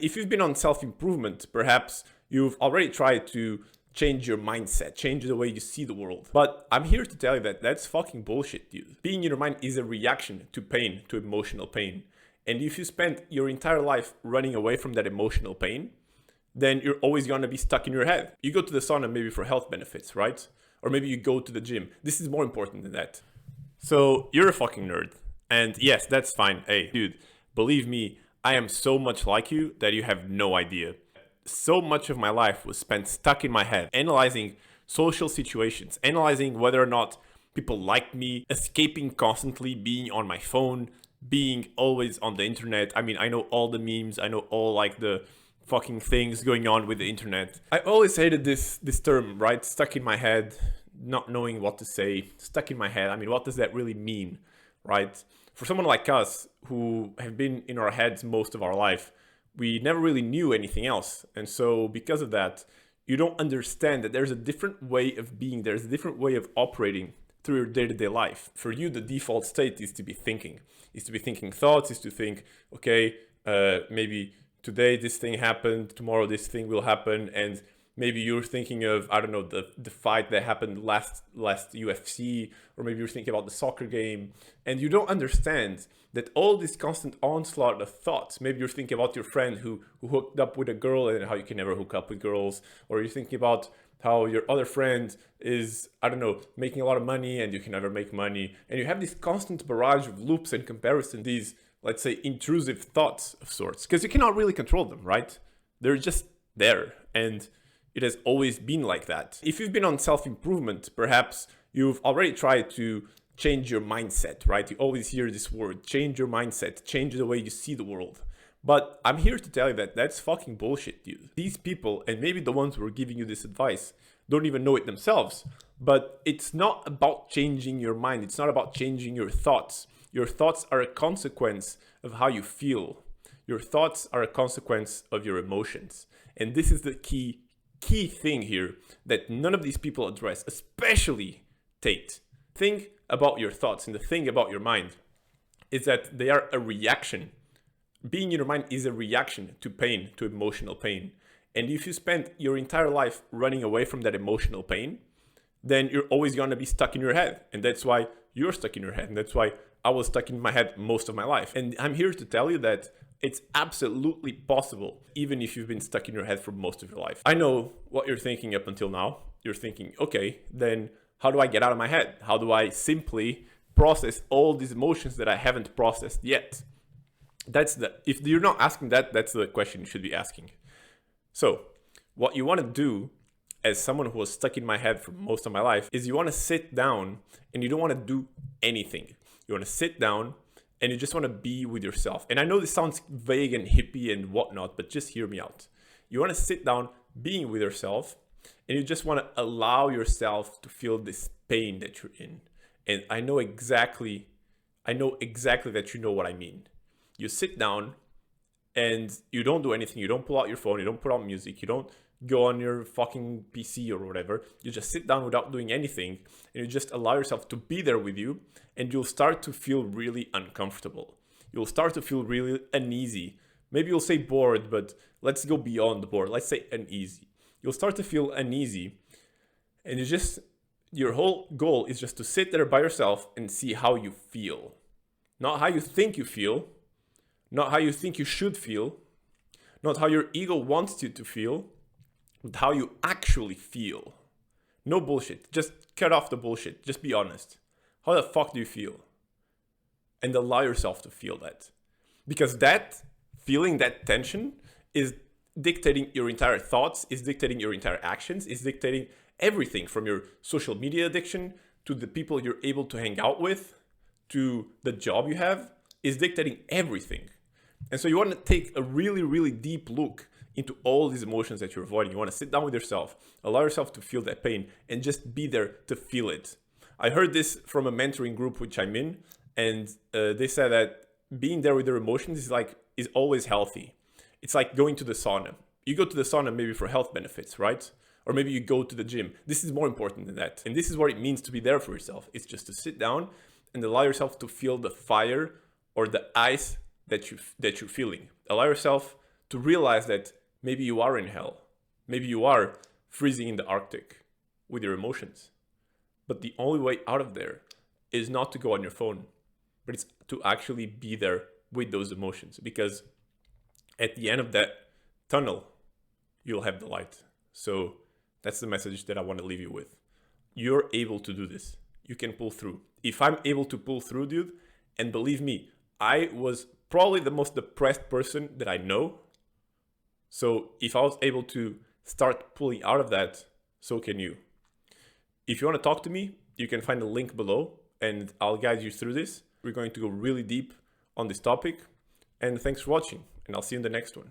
If you've been on self-improvement, perhaps you've already tried to change your mindset, change the way you see the world. But I'm here to tell you that that's fucking bullshit, dude. Being in your mind is a reaction to pain, to emotional pain. And if you spend your entire life running away from that emotional pain, then you're always gonna be stuck in your head. You go to the sauna maybe for health benefits, right? Or maybe you go to the gym. This is more important than that. So you're a fucking nerd. And yes, that's fine. Hey, dude, believe me, I am so much like you that you have no idea. So much of my life was spent stuck in my head, analyzing social situations, analyzing whether or not people like me, escaping constantly, being on my phone, being always on the internet. I mean, I know all the memes, I know all like the fucking things going on with the internet. I always hated this term, right? Stuck in my head, not knowing what to say, stuck in my head. I mean, what does that really mean, right? For someone like us who have been in our heads most of our life, we never really knew anything else. And so because of that, you don't understand that there's a different way of being, there's a different way of operating through your day-to-day life. For you, the default state is to be thinking, thoughts, is to think, okay, maybe today this thing happened, tomorrow this thing will happen, and maybe you're thinking of, I don't know, the fight that happened last UFC, or maybe you're thinking about the soccer game, and you don't understand that all this constant onslaught of thoughts, maybe you're thinking about your friend who hooked up with a girl and how you can never hook up with girls, or you're thinking about how your other friend is, I don't know, making a lot of money and you can never make money, and you have this constant barrage of loops and comparison, these, let's say, intrusive thoughts of sorts, because you cannot really control them, right? They're just there, and it has always been like that. If you've been on self-improvement, perhaps you've already tried to change your mindset, right? You always hear this word, change your mindset, change the way you see the world. But I'm here to tell you that that's fucking bullshit, dude. These people, and maybe the ones who are giving you this advice, don't even know it themselves. But it's not about changing your mind. It's not about changing your thoughts. Your thoughts are a consequence of how you feel. Your thoughts are a consequence of your emotions. And this is the key thing here that none of these people address, especially Tate. Think about your thoughts, and the thing about your mind is that they are a reaction. Being in your mind is a reaction to pain, to emotional pain. And if you spend your entire life running away from that emotional pain, then you're always going to be stuck in your head. And that's why you're stuck in your head. And that's why I was stuck in my head most of my life. And I'm here to tell you that it's absolutely possible, even if you've been stuck in your head for most of your life. I know what you're thinking up until now. You're thinking, okay, then how do I get out of my head? How do I simply process all these emotions that I haven't processed yet? If you're not asking that, that's the question you should be asking. So what you want to do as someone who was stuck in my head for most of my life is you want to sit down and you don't want to do anything. You want to sit down and you just want to be with yourself. And I know this sounds vague and hippie and whatnot, but just hear me out. You want to sit down being with yourself and you just want to allow yourself to feel this pain that you're in. And I know exactly that you know what I mean. You sit down and you don't do anything. You don't pull out your phone. You don't put on music. You don't go on your fucking PC or whatever. You just sit down without doing anything and you just allow yourself to be there with you, and you'll start to feel really uncomfortable. You'll start to feel really uneasy. Maybe you'll say bored, but let's go beyond the bored. Let's say uneasy. You'll start to feel uneasy, and your whole goal is just to sit there by yourself and see how you feel. Not how you think you feel, not how you think you should feel, not how your ego wants you to feel, but how you actually feel. No bullshit. Just cut off the bullshit. Just be honest. How the fuck do you feel? And allow yourself to feel that. Because that feeling, that tension, is dictating your entire thoughts, is dictating your entire actions, is dictating everything from your social media addiction to the people you're able to hang out with, to the job you have, is dictating everything. And so you want to take a really, really deep look into all these emotions that you're avoiding. You want to sit down with yourself, allow yourself to feel that pain, and just be there to feel it. I heard this from a mentoring group which I'm in, and they said that being there with your emotions is always healthy. It's like going to the sauna. You go to the sauna maybe for health benefits, right? Or maybe you go to the gym. This is more important than that. And this is what it means to be there for yourself. It's just to sit down and allow yourself to feel the fire or the ice that you're feeling. Allow yourself to realize that maybe you are in hell. Maybe you are freezing in the Arctic with your emotions. But the only way out of there is not to go on your phone, but it's to actually be there with those emotions. Because at the end of that tunnel, you'll have the light. So that's the message that I want to leave you with. You're able to do this. You can pull through. If I'm able to pull through, dude, and believe me, I was probably the most depressed person that I know. So if I was able to start pulling out of that, so can you. If you want to talk to me, you can find a link below and I'll guide you through this. We're going to go really deep on this topic. And thanks for watching, and I'll see you in the next one.